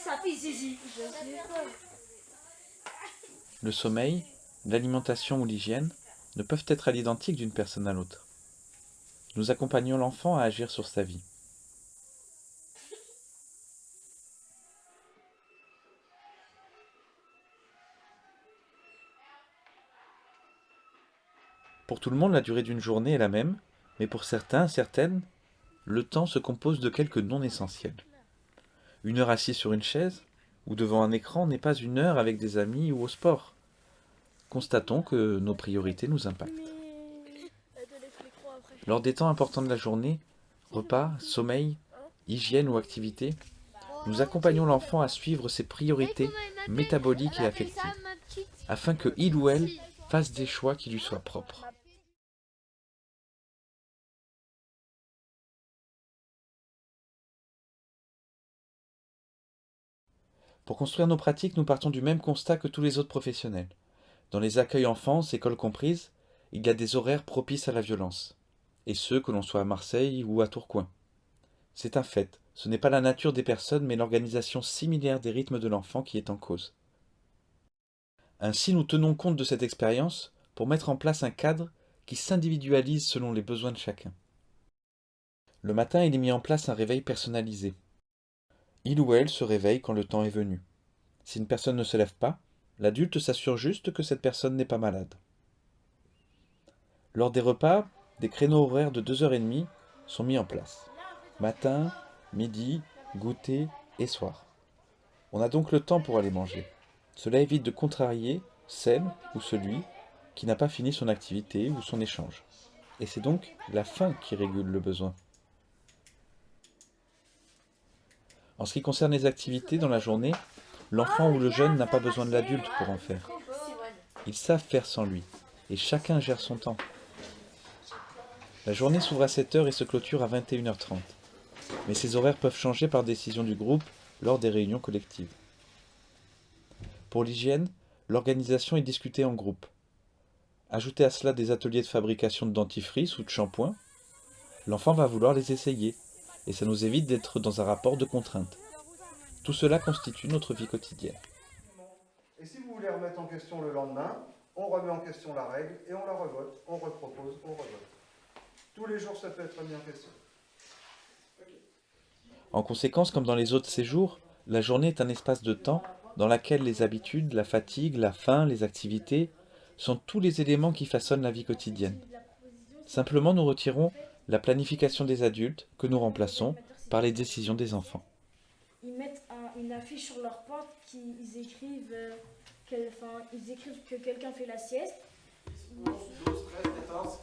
sa fille, Zizi. Le sommeil, l'alimentation ou l'hygiène ne peuvent être à l'identique d'une personne à l'autre. Nous accompagnons l'enfant à agir sur sa vie. Pour tout le monde, la durée d'une journée est la même, mais pour certains, certaines, le temps se compose de quelques non essentiels. Une heure assise sur une chaise ou devant un écran n'est pas une heure avec des amis ou au sport. Constatons que nos priorités nous impactent. Lors des temps importants de la journée, repas, sommeil, hygiène ou activité, nous accompagnons l'enfant à suivre ses priorités métaboliques et affectives, afin que il ou elle fasse des choix qui lui soient propres. Pour construire nos pratiques, nous partons du même constat que tous les autres professionnels. Dans les accueils enfance, écoles comprises, il y a des horaires propices à la violence, et ce que l'on soit à Marseille ou à Tourcoing. C'est un fait, ce n'est pas la nature des personnes mais l'organisation similaire des rythmes de l'enfant qui est en cause. Ainsi, nous tenons compte de cette expérience pour mettre en place un cadre qui s'individualise selon les besoins de chacun. Le matin, il est mis en place un réveil personnalisé. Il ou elle se réveille quand le temps est venu. Si une personne ne se lève pas, l'adulte s'assure juste que cette personne n'est pas malade. Lors des repas, des créneaux horaires de 2h30 sont mis en place. Matin, midi, goûter et soir. On a donc le temps pour aller manger. Cela évite de contrarier celle ou celui qui n'a pas fini son activité ou son échange. Et c'est donc la faim qui régule le besoin. En ce qui concerne les activités dans la journée, l'enfant ou le jeune n'a pas besoin de l'adulte pour en faire. Ils savent faire sans lui, et chacun gère son temps. La journée s'ouvre à 7h et se clôture à 21h30. Mais ces horaires peuvent changer par décision du groupe lors des réunions collectives. Pour l'hygiène, l'organisation est discutée en groupe. Ajoutez à cela des ateliers de fabrication de dentifrice ou de shampoing, l'enfant va vouloir les essayer, et ça nous évite d'être dans un rapport de contrainte. Tout cela constitue notre vie quotidienne. Et si vous voulez remettre en question le lendemain, on remet en question la règle et on la revote, on repropose, on revote. Tous les jours, ça peut être remis en question. En conséquence, comme dans les autres séjours, la journée est un espace de temps dans lequel les habitudes, la fatigue, la faim, les activités sont tous les éléments qui façonnent la vie quotidienne. Simplement, nous retirons la planification des adultes que nous remplaçons par les décisions des enfants. Ils mettent une affiche sur leur porte ils écrivent que quelqu'un fait la sieste. 12, 13, 14.